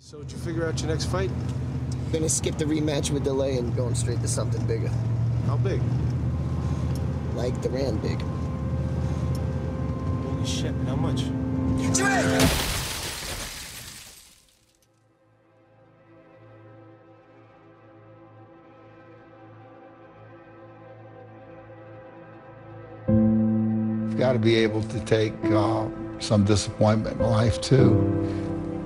So did you figure out your next fight? Gonna skip the rematch with delay and going straight to something bigger. How big? Like Durant big. Holy shit, how much? You've got to be able to take some disappointment in life too.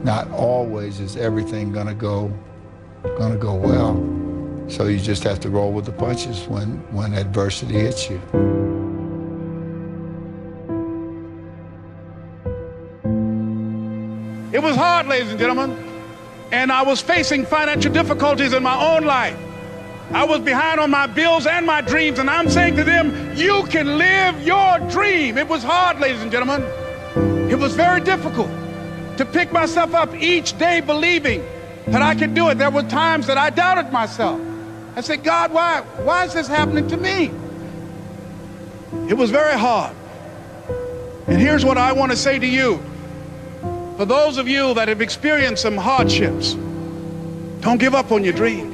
Not always is everything gonna go well. So you just have to roll with the punches when adversity hits you. It was hard, ladies and gentlemen, and I was facing financial difficulties in my own life. I was behind on my bills and my dreams, and I'm saying to them, you can live your dream. It was hard, ladies and gentlemen. It was very difficult to pick myself up each day believing that I could do it. There were times that I doubted myself. I said, God, why is this happening to me? It was very hard. And here's what I want to say to you. For those of you that have experienced some hardships, don't give up on your dream.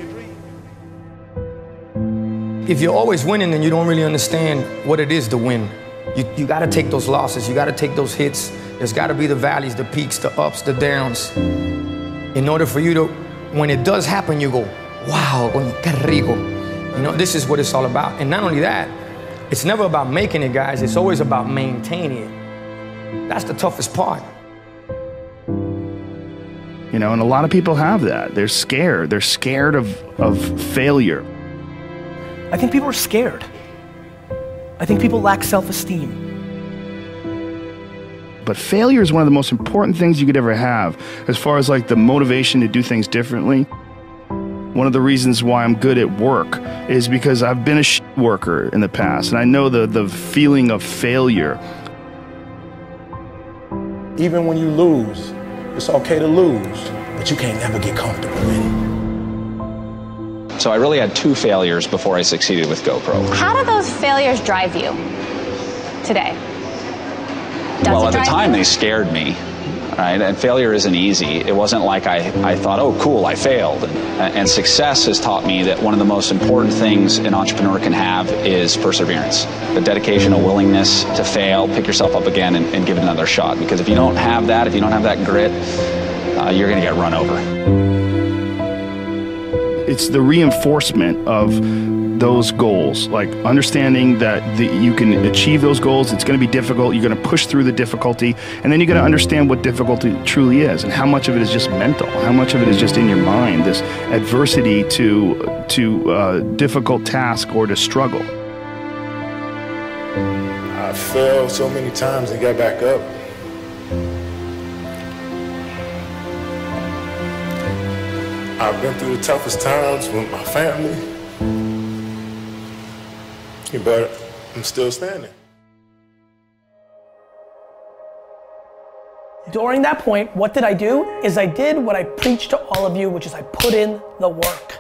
If you're always winning, then you don't really understand what it is to win. You got to take those losses. You got to take those hits. There's got to be the valleys, the peaks, the ups, the downs. In order for you to, when it does happen, you go, wow, qué rico. You know, this is what it's all about. And not only that, it's never about making it, guys. It's always about maintaining it. That's the toughest part. You know, and a lot of people have that. They're scared. They're scared of failure. I think people are scared. I think people lack self-esteem. But failure is one of the most important things you could ever have, as far as like the motivation to do things differently. One of the reasons why I'm good at work is because I've been a worker in the past, and I know the feeling of failure. Even when you lose, it's okay to lose, but you can't never get comfortable winning. So I really had 2 failures before I succeeded with GoPro. How do those failures drive you today? Well, at the time they scared me, right? And failure isn't easy. It wasn't like I thought, oh, cool, I failed. And success has taught me that one of the most important things an entrepreneur can have is perseverance. The dedication, a willingness to fail, pick yourself up again and give it another shot. Because if you don't have that, if you don't have that grit, you're going to get run over. It's the reinforcement of those goals, like understanding that you can achieve those goals. It's going to be difficult. You're going to push through the difficulty, and then you're going to understand what difficulty truly is and how much of it is just mental, how much of it is just in your mind, this adversity to difficult task or to struggle. I fell so many times and got back up. I've been through the toughest times with my family, but I'm still standing. During that point, what did I do? Is I did what I preached to all of you, which is I put in the work.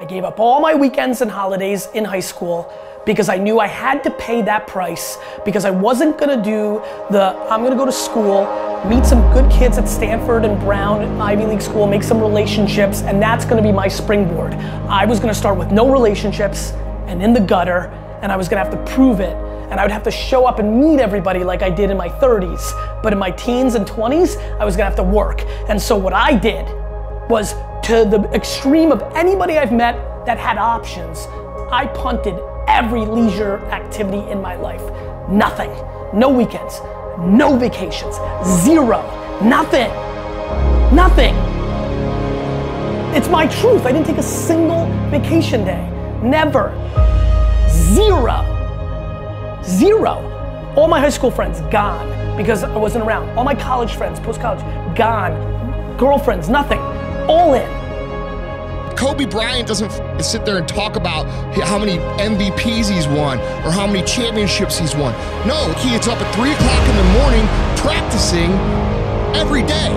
I gave up all my weekends and holidays in high school because I knew I had to pay that price, because I wasn't gonna do I'm gonna go to school, meet some good kids at Stanford and Brown, Ivy League school, make some relationships, and that's gonna be my springboard. I was gonna start with no relationships and in the gutter, and I was gonna have to prove it, and I would have to show up and meet everybody like I did in my 30s. But in my teens and 20s, I was gonna have to work. And so what I did was, to the extreme of anybody I've met that had options, I punted every leisure activity in my life. Nothing. No weekends. No vacations. Zero. Nothing. Nothing. It's my truth. I didn't take a single vacation day. Never. Zero. Zero. All my high school friends, gone, because I wasn't around. All my college friends, post-college, gone. Girlfriends, nothing. All in. Kobe Bryant doesn't sit there and talk about how many MVPs he's won or how many championships he's won. No, he gets up at 3 o'clock in the morning practicing every day.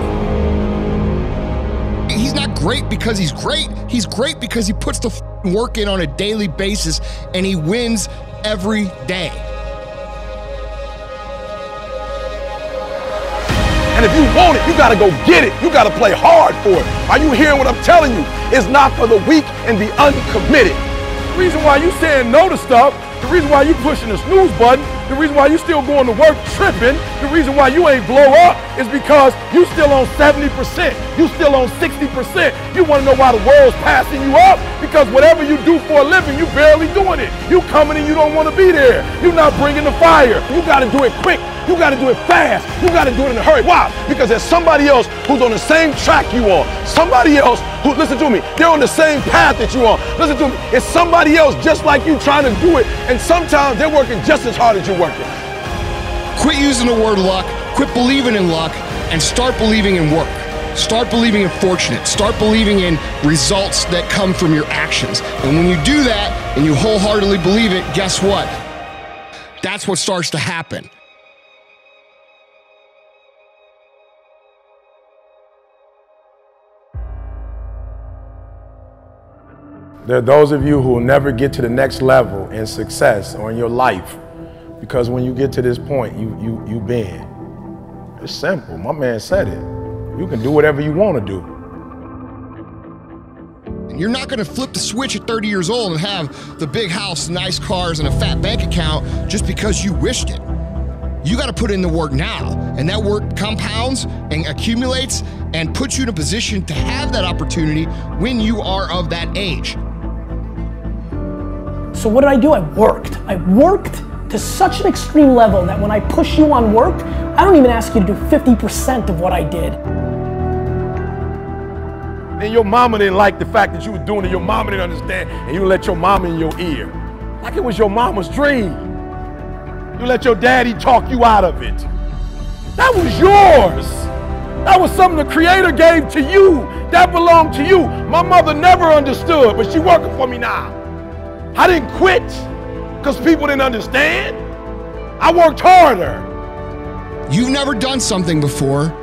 He's not great because he's great. He's great because he puts the work in on a daily basis and he wins every day. And if you want it, you gotta go get it. You gotta play hard for it. Are you hearing what I'm telling you? It's not for the weak and the uncommitted. The reason why you saying no to stuff, the reason why you pushing the snooze button, the reason why you still going to work tripping, the reason why you ain't blow up is because you still on 70%, you still on 60%. You want to know why the world's passing you up? Because whatever you do for a living, you barely doing it. You coming and you don't want to be there. You're not bringing the fire. You got to do it quick. You got to do it fast. You got to do it in a hurry. Why? Because there's somebody else who's on the same track you on. Somebody else who, listen to me, they're on the same path that you on. Listen to me, it's somebody else just like you trying to do it, and sometimes they're working just as hard as you're working. Quit using the word luck, quit believing in luck, and start believing in work. Start believing in fortunate. Start believing in results that come from your actions. And when you do that and you wholeheartedly believe it, guess what? That's what starts to happen. There are those of you who will never get to the next level in success or in your life because when you get to this point, you bend. It's simple. My man said it. You can do whatever you want to do. You're not going to flip the switch at 30 years old and have the big house, nice cars, and a fat bank account just because you wished it. You got to put in the work now, and that work compounds and accumulates and puts you in a position to have that opportunity when you are of that age. So what did I do? I worked. I worked to such an extreme level that when I push you on work, I don't even ask you to do 50% of what I did. And your mama didn't like the fact that you were doing it. Your mama didn't understand, and you let your mama in your ear. Like it was your mama's dream. You let your daddy talk you out of it. That was yours. That was something the Creator gave to you. That belonged to you. My mother never understood, but she's working for me now. I didn't quit because people didn't understand. I worked harder. You've never done something before.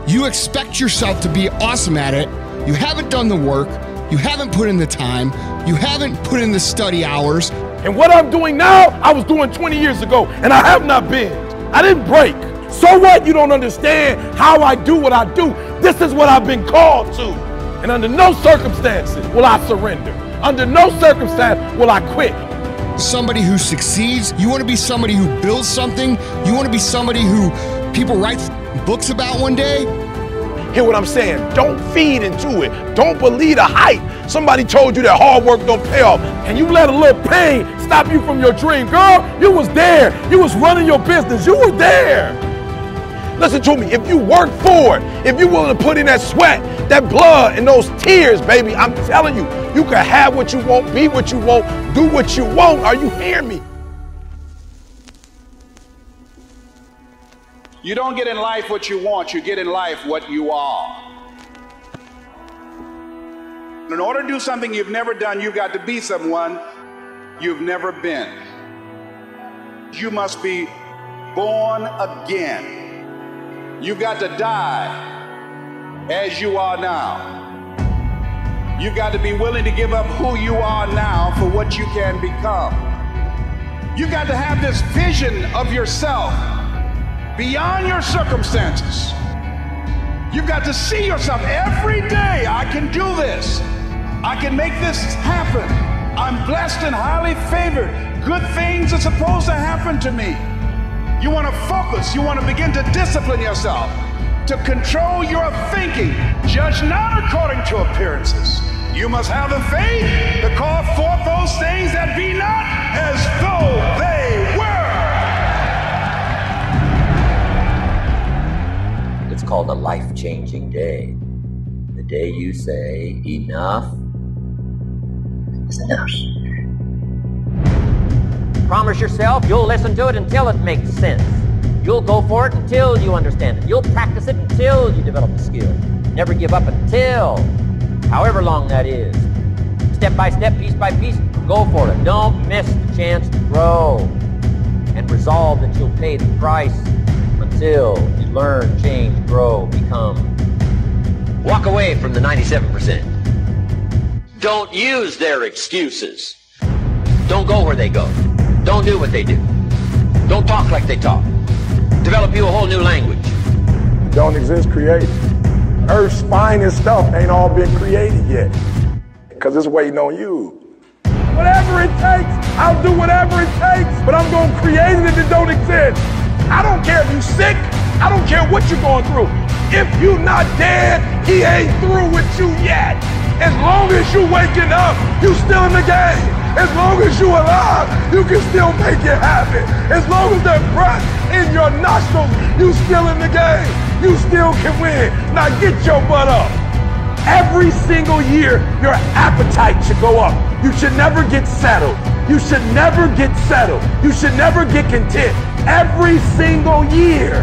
You expect yourself to be awesome at it. You haven't done the work. You haven't put in the time. You haven't put in the study hours. And what I'm doing now, I was doing 20 years ago, and I have not been. I didn't break. So what? You don't understand how I do what I do. This is what I've been called to. And under no circumstances will I surrender. Under no circumstance will I quit. Somebody who succeeds, you want to be somebody who builds something, you want to be somebody who people write books about one day. Hear what I'm saying? Don't feed into it. Don't believe the hype. Somebody told you that hard work don't pay off, and you let a little pain stop you from your dream. Girl, you was there. You was running your business. You were there. Listen to me, if you work for it, if you're willing to put in that sweat, that blood, and those tears, baby, I'm telling you, you can have what you want, be what you want, do what you want. Are you hearing me? You don't get in life what you want, you get in life what you are. In order to do something you've never done, you've got to be someone you've never been. You must be born again. You've got to die as you are now. You've got to be willing to give up who you are now for what you can become. You've got to have this vision of yourself beyond your circumstances. You've got to see yourself every day. I can do this. I can make this happen. I'm blessed and highly favored. Good things are supposed to happen to me. You want to focus. You want to begin to discipline yourself, to control your thinking. Judge not according to appearances. You must have the faith to call forth those things that be not as though they were. It's called a life-changing day. The day you say, enough is enough. Promise yourself you'll listen to it until it makes sense. You'll go for it until you understand it. You'll practice it until you develop the skill. Never give up until, however long that is. Step by step, piece by piece, go for it. Don't miss the chance to grow. And resolve that you'll pay the price until you learn, change, grow, become. Walk away from the 97%. Don't use their excuses. Don't go where they go. Don't do what they do. Don't talk like they talk. Develop you a whole new language. don't exist created. Earth's spine and stuff ain't all been created yet, because it's waiting on you. Whatever it takes, I'll do whatever it takes, but I'm gonna create it if it don't exist. I don't care if you're sick, I don't care what you're going through. If you're not dead, he ain't through with you yet. As long as you waking up, you still in the game. As long as you alive, you can still make it happen. As long as there's breath in your nostrils, you still in the game. You still can win. Now get your butt up. Every single year, your appetite should go up. You should never get settled. You should never get settled. You should never get content. Every single year.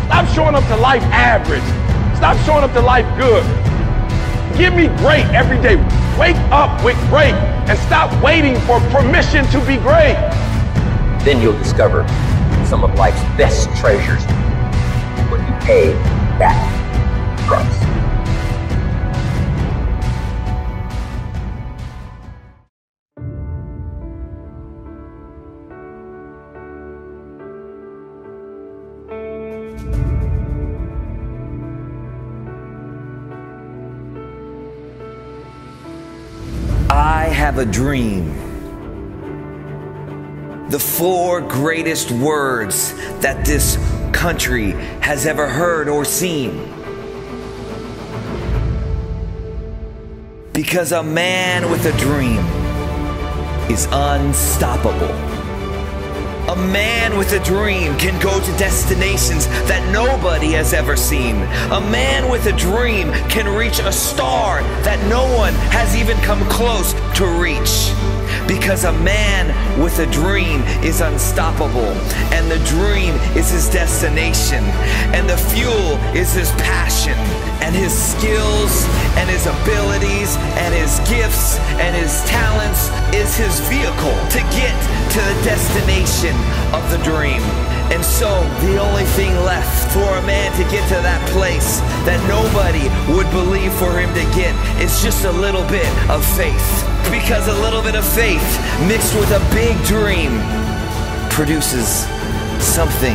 Stop showing up to life average. Stop showing up to life good. Give me great every day. Wake up with great and stop waiting for permission to be great. Then you'll discover some of life's best treasures when you pay that price. I have a dream. The 4 greatest words that this country has ever heard or seen. Because a man with a dream is unstoppable. A man with a dream can go to destinations that nobody has ever seen. A man with a dream can reach a star that no one has even come close to reach. Because a man with a dream is unstoppable, and the dream is his destination, and the fuel is his passion, and his skills, and his abilities, and his gifts, and his talents is his vehicle to get to the destination of the dream. And so the only thing left for a man to get to that place that nobody would believe for him to get is just a little bit of faith. Because a little bit of faith mixed with a big dream produces something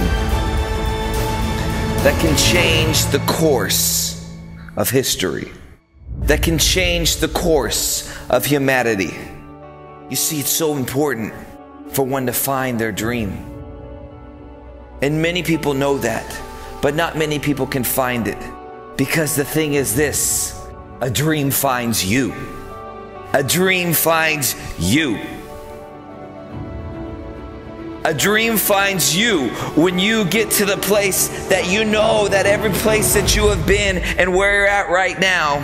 that can change the course of history, that can change the course of humanity. You see, it's so important for one to find their dream. And many people know that, but not many people can find it. Because the thing is this, a dream finds you. A dream finds you. A dream finds you when you get to the place that you know that every place that you have been and where you're at right now,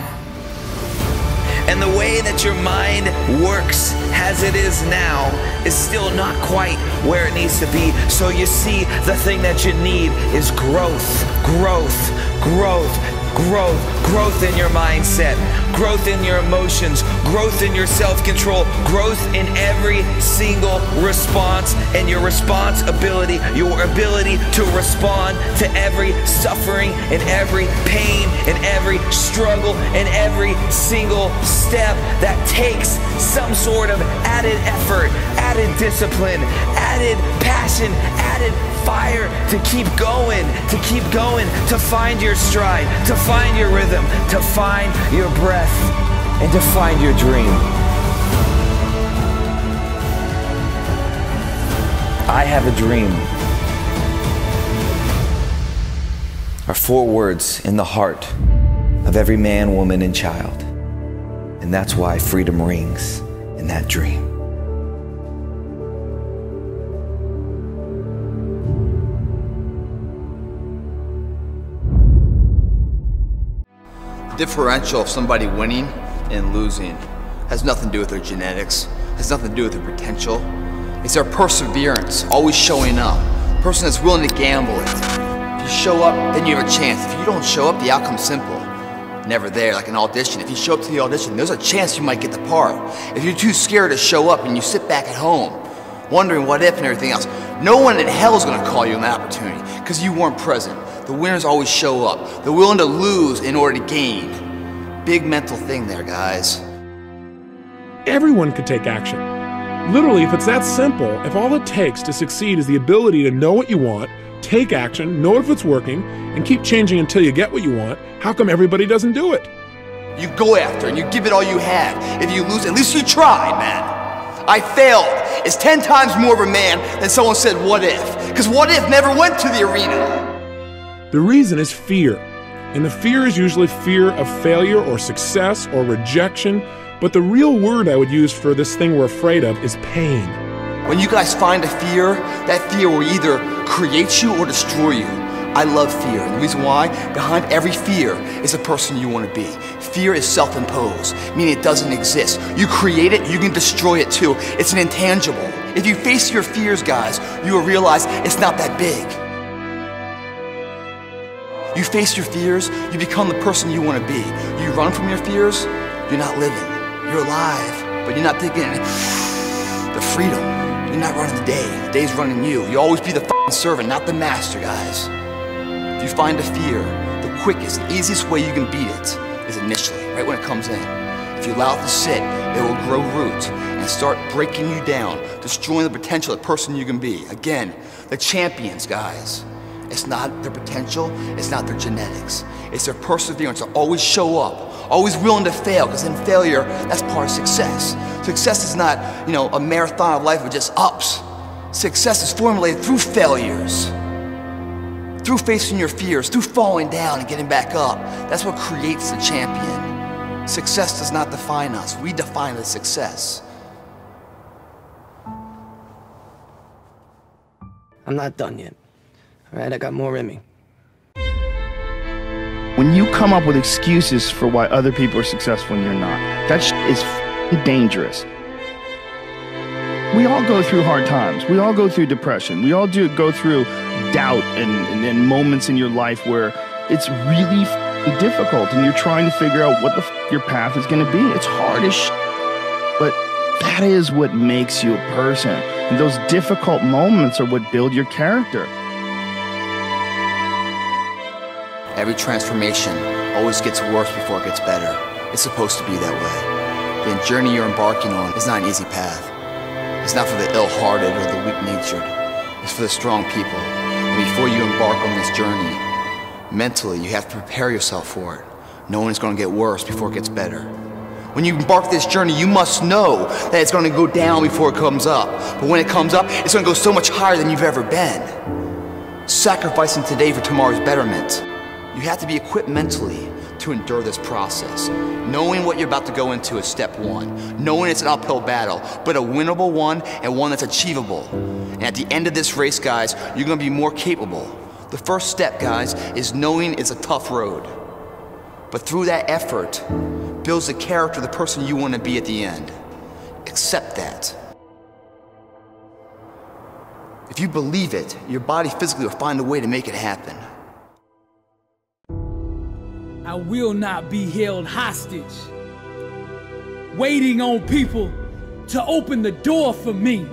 and the way that your mind works as it is now is still not quite where it needs to be. So you see, the thing that you need is growth, growth, growth, growth, growth in your mindset, growth in your emotions, growth in your self-control, growth in every single response, and your responsibility, your ability to respond to every suffering and every pain and every struggle and every single step that takes some sort of added effort, added discipline, added passion, added fire to keep going, to find your stride, to find your rhythm, to find your breath, and to find your dream. I have a dream are 4 words in the heart of every man, woman, and child. And that's why freedom rings in that dream. Differential of somebody winning and losing has nothing to do with their genetics, has nothing to do with their potential. It's their perseverance, always showing up. A person that's willing to gamble it. If you show up, then you have a chance. If you don't show up, the outcome's simple. Never there, like an audition. If you show up to the audition, there's a chance you might get the part. If you're too scared to show up and you sit back at home, wondering what if and everything else, no one in hell is gonna call you on that opportunity because you weren't present. The winners always show up. They're willing to lose in order to gain. Big mental thing there, guys. Everyone could take action. Literally, if it's that simple, if all it takes to succeed is the ability to know what you want, take action, know if it's working, and keep changing until you get what you want, how come everybody doesn't do it? You go after and you give it all you have. If you lose, at least you tried, man. I failed is 10 times more of a man than someone said, what if? Because what if never went to the arena. The reason is fear. And the fear is usually fear of failure or success or rejection. But the real word I would use for this thing we're afraid of is pain. When you guys find a fear, that fear will either create you or destroy you. I love fear, and the reason why, behind every fear is a person you want to be. Fear is self-imposed, meaning it doesn't exist. You create it, you can destroy it too. It's an intangible. If you face your fears, guys, you will realize it's not that big. You face your fears, you become the person you want to be. You run from your fears, you're not living. You're alive, but you're not thinking the freedom. You're not running the day. The day's running you. You always be the f***ing servant, not the master, guys. If you find a fear, the quickest, the easiest way you can beat it is initially, right when it comes in. If you allow it to sit, it will grow roots and start breaking you down, destroying the potential of the person you can be. Again, the champions, guys. It's not their potential, it's not their genetics. It's their perseverance to always show up, always willing to fail, because in failure, that's part of success. Success is not, a marathon of life with just ups. Success is formulated through failures, through facing your fears, through falling down and getting back up. That's what creates the champion. Success does not define us. We define the success. I'm not done yet. All right, I got more in me. When you come up with excuses for why other people are successful and you're not, that is dangerous. We all go through hard times. We all go through depression. We all go through doubt and moments in your life where it's really difficult and you're trying to figure out what the your path is going to be. It's hard as but that is what makes you a person. And those difficult moments are what build your character. Every transformation always gets worse before it gets better. It's supposed to be that way. The journey you're embarking on is not an easy path. It's not for the ill-hearted or the weak-natured. It's for the strong people. And before you embark on this journey, mentally, you have to prepare yourself for it, knowing it's going to get worse before it gets better. When you embark this journey, you must know that it's going to go down before it comes up. But when it comes up, it's going to go so much higher than you've ever been. Sacrificing today for tomorrow's betterment. You have to be equipped mentally to endure this process. Knowing what you're about to go into is step one. Knowing it's an uphill battle, but a winnable one and one that's achievable. And at the end of this race, guys, you're going to be more capable. The first step, guys, is knowing it's a tough road. But through that effort, builds the character of the person you want to be at the end. Accept that. If you believe it, your body physically will find a way to make it happen. I will not be held hostage, waiting on people to open the door for me.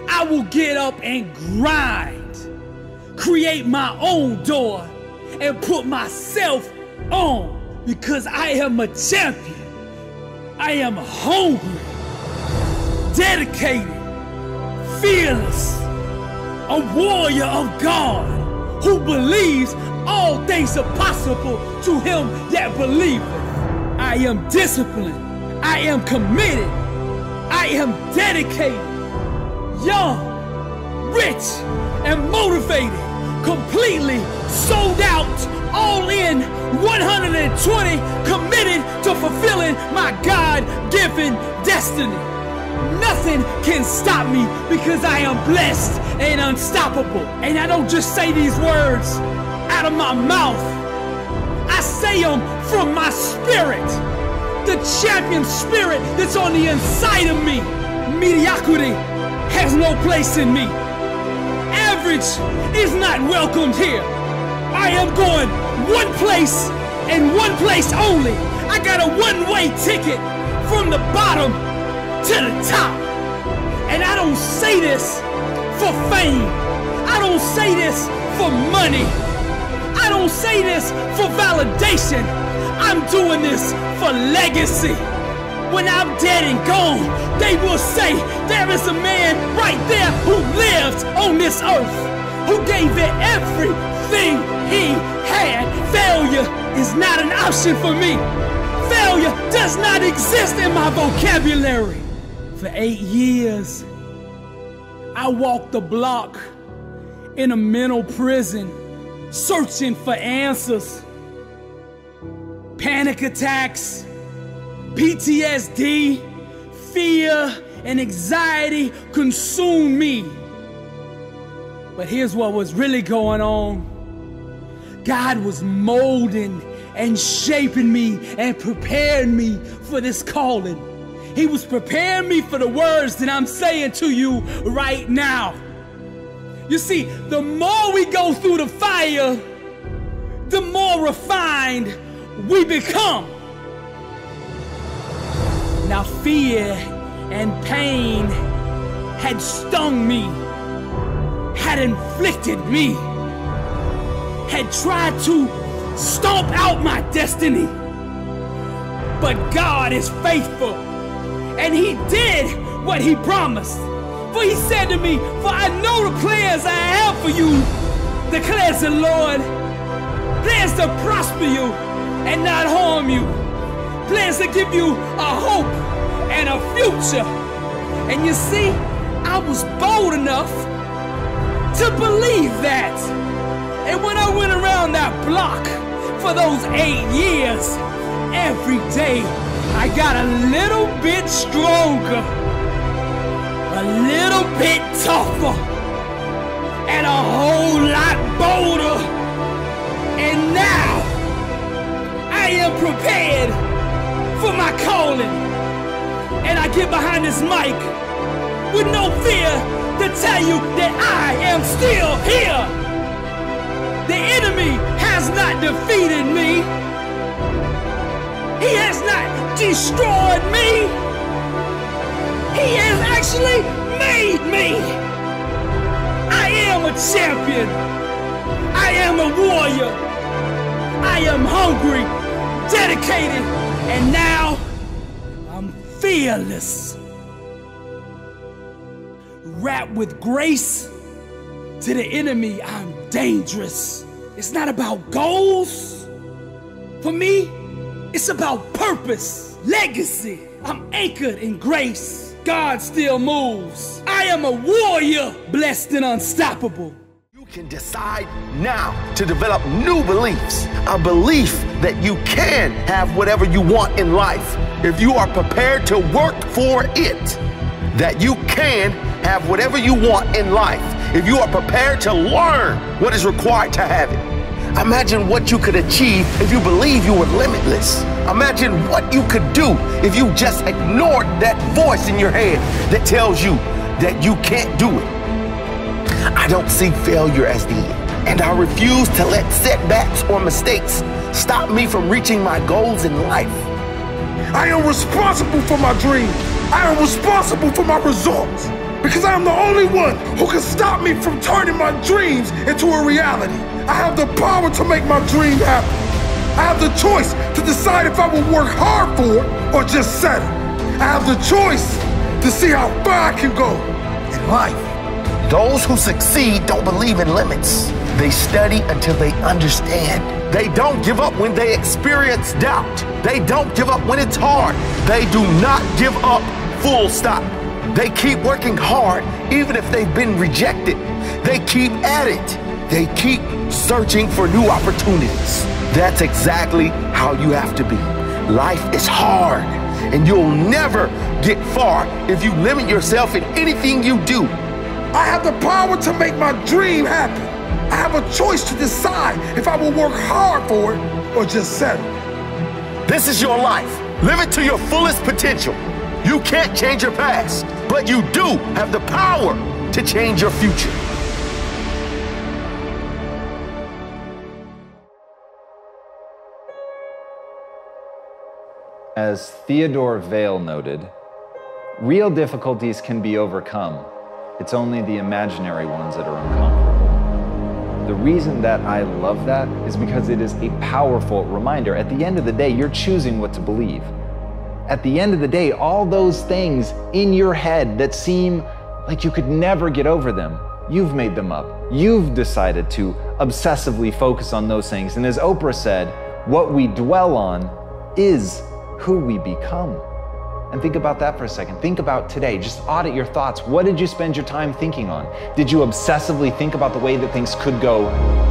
I will get up and grind, create my own door, and put myself on, because I am a champion. I am hungry, dedicated, fearless, a warrior of God who believes all things are possible to him that believeth. I am disciplined. I am committed. I am dedicated, young, rich, and motivated, completely sold out, all in, 120, committed to fulfilling my God-given destiny. Nothing can stop me because I am blessed and unstoppable. And I don't just say these words out of my mouth. I say them from my spirit. The champion spirit that's on the inside of me. Mediocrity has no place in me. Average is not welcomed here. I am going one place and one place only. I got a one-way ticket from the bottom to the top. And I don't say this for fame. I don't say this for money. I don't say this for validation. I'm doing this for legacy. when I'm dead and gone, they will say there is a man right there who lived on this earth, who gave it everything he had. Failure is not an option for me. Failure does not exist in my vocabulary. For 8 years, I walked the block in a mental prison, searching for answers. Panic attacks, PTSD, fear, and anxiety consumed me. But here's what was really going on. God was molding and shaping me and preparing me for this calling. He was preparing me for the words that I'm saying to you right now. You see, the more we go through the fire, the more refined we become. Now fear and pain had stung me, had inflicted me, had tried to stomp out my destiny. But God is faithful, and He did what He promised. For He said to me, for I know the plans I have for you, declares the Lord. Plans to prosper you and not harm you. Plans to give you a hope and a future. And you see, I was bold enough to believe that. And when I went around that block for those 8 years, every day I got a little bit stronger, a little bit tougher, and a whole lot bolder. And now I am prepared for my calling. And I get behind this mic with no fear to tell you that I am still here. The enemy has not defeated me. He has not destroyed me. He has actually made me. I am a champion. I am a warrior. I am hungry, dedicated, and now I'm fearless. Wrapped with grace. To the enemy, I'm dangerous. It's not about goals. For me, it's about purpose, legacy. I'm anchored in grace. God still moves. I am a warrior, blessed and unstoppable. You can decide now to develop new beliefs. A belief that you can have whatever you want in life if you are prepared to work for it. That you can have whatever you want in life if you are prepared to learn what is required to have it. Imagine what you could achieve if you believe you were limitless. Imagine what you could do if you just ignored that voice in your head that tells you that you can't do it. I don't see failure as the end, and I refuse to let setbacks or mistakes stop me from reaching my goals in life. I am responsible for my dreams. I am responsible for my results, because I am the only one who can stop me from turning my dreams into a reality. I have the power to make my dream happen. I have the choice to decide if I will work hard for it or just settle. I have the choice to see how far I can go in life. Those who succeed don't believe in limits. They study until they understand. They don't give up when they experience doubt. They don't give up when it's hard. They do not give up, full stop. They keep working hard even if they've been rejected. They keep at it. They keep searching for new opportunities. That's exactly how you have to be. Life is hard, and you'll never get far if you limit yourself in anything you do. I have the power to make my dream happen. I have a choice to decide if I will work hard for it or just settle. This is your life. Live it to your fullest potential. You can't change your past, but you do have the power to change your future. As Theodore Vail noted, real difficulties can be overcome. It's only the imaginary ones that are unconquerable. The reason that I love that is because it is a powerful reminder. At the end of the day, you're choosing what to believe. At the end of the day, all those things in your head that seem like you could never get over them, you've made them up. You've decided to obsessively focus on those things. And as Oprah said, what we dwell on is who we become. And think about that for a second. Think about today. Just audit your thoughts. What did you spend your time thinking on? Did you obsessively think about the way that things could go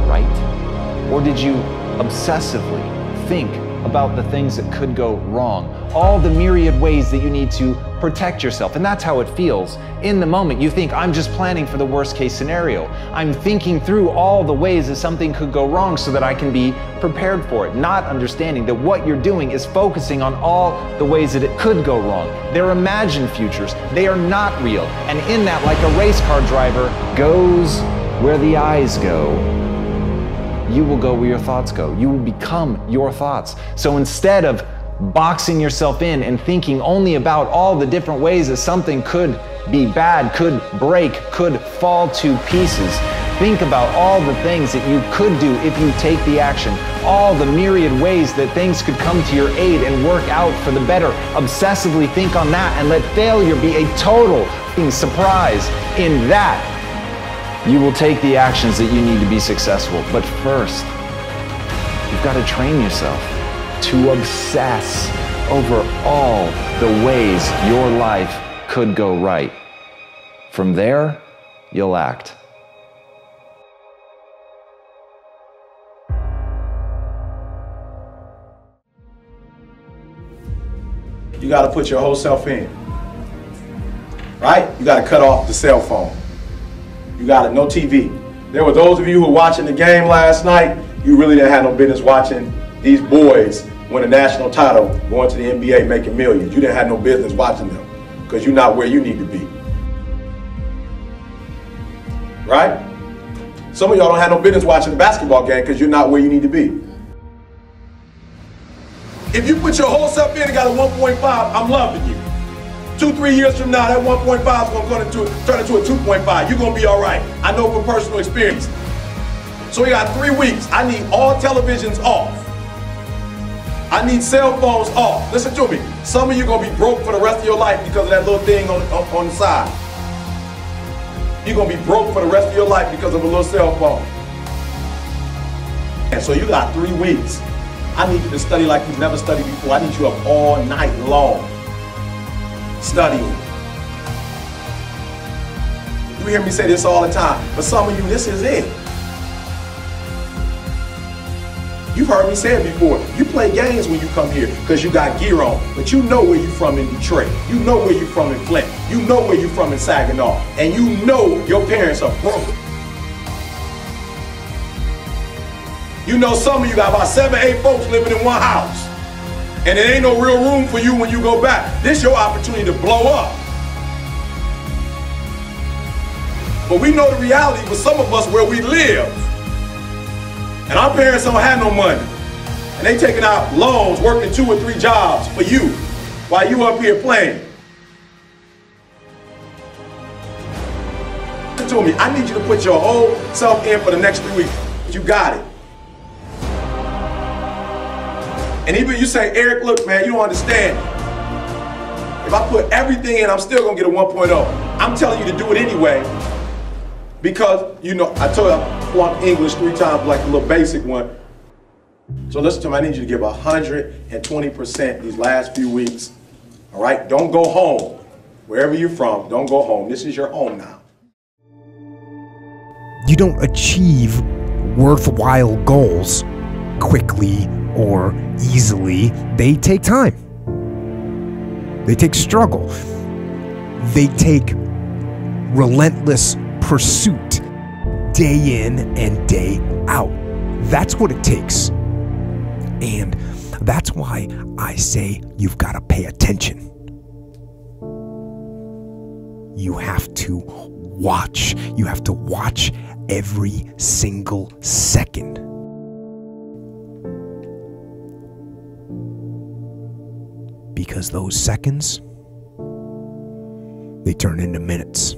right? Or did you obsessively think about the things that could go wrong? All the myriad ways that you need to protect yourself. And that's how it feels. In the moment, you think, I'm just planning for the worst case scenario. I'm thinking through all the ways that something could go wrong so that I can be prepared for it, not understanding that what you're doing is focusing on all the ways that it could go wrong. They're imagined futures. They are not real. And in that, like a race car driver goes where the eyes go, you will go where your thoughts go. You will become your thoughts. So instead of boxing yourself in and thinking only about all the different ways that something could be bad, could break, could fall to pieces, think about all the things that you could do if you take the action, all the myriad ways that things could come to your aid and work out for the better. Obsessively think on that and let failure be a total surprise. In that, you will take the actions that you need to be successful. But first, you've got to train yourself to obsess over all the ways your life could go right. From there, you'll act. You got to put your whole self in, right? You got to cut off the cell phone. You got it, no TV. There were those of you who were watching the game last night, you really didn't have no business watching these boys win a national title, going to the NBA, making millions. You didn't have no business watching them because you're not where you need to be. Right? Some of y'all don't have no business watching the basketball game because you're not where you need to be. If you put your whole self in and got a 1.5, I'm loving you. 2-3 years from now, that 1.5 is going to turn into a 2.5. You're going to be all right. I know from personal experience. So we got 3 weeks. I need all televisions off. I need cell phones off. Listen to me. Some of you are going to be broke for the rest of your life because of that little thing on the side. You're going to be broke for the rest of your life because of a little cell phone. And so you got 3 weeks. I need you to study like you've never studied before. I need you up all night long studying. You hear me say this all the time, but some of you, this is it. You've heard me say it before. You play games when you come here because you got gear on, but you know where you're from in Detroit. You know where you're from in Flint. You know where you're from in Saginaw. And you know your parents are broke. You know some of you got about 7, 8 folks living in one house. And there ain't no real room for you when you go back. This is your opportunity to blow up. But we know the reality for some of us where we live. And our parents don't have no money. And they taking out loans, working 2 or 3 jobs for you while you up here playing. Listen to me, I need you to put your whole self in for the next 3 weeks. You got it. And even you say, Eric, look, man, you don't understand. If I put everything in, I'm still gonna get a 1.0. I'm telling you to do it anyway. Because, you know, I told you I flunked English 3 times, like a little basic one. So listen to me, I need you to give 120% these last few weeks. All right, don't go home. Wherever you're from, don't go home. This is your home now. You don't achieve worthwhile goals quickly or easily. They take time. They take struggle. They take relentless pursuit, day in and day out. That's what it takes. And that's why I say you've got to pay attention. You have to watch. You have to watch every single second. Because those seconds, they turn into minutes.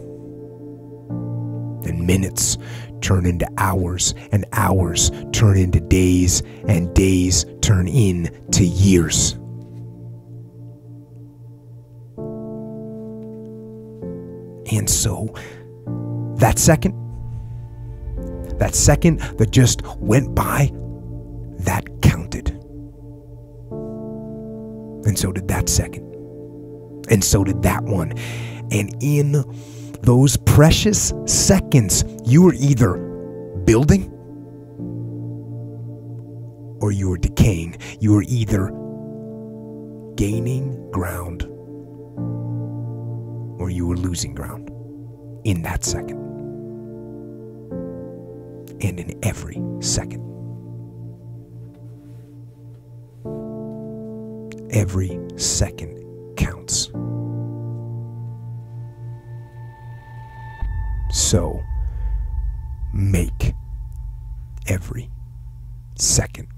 And minutes turn into hours, and hours turn into days, and days turn into years. And so that second that just went by, that counted. And so did that second. And so did that one. And in those precious seconds, you were either building or you were decaying. You were either gaining ground or you were losing ground in that second. And in every second. Every second counts. So make every second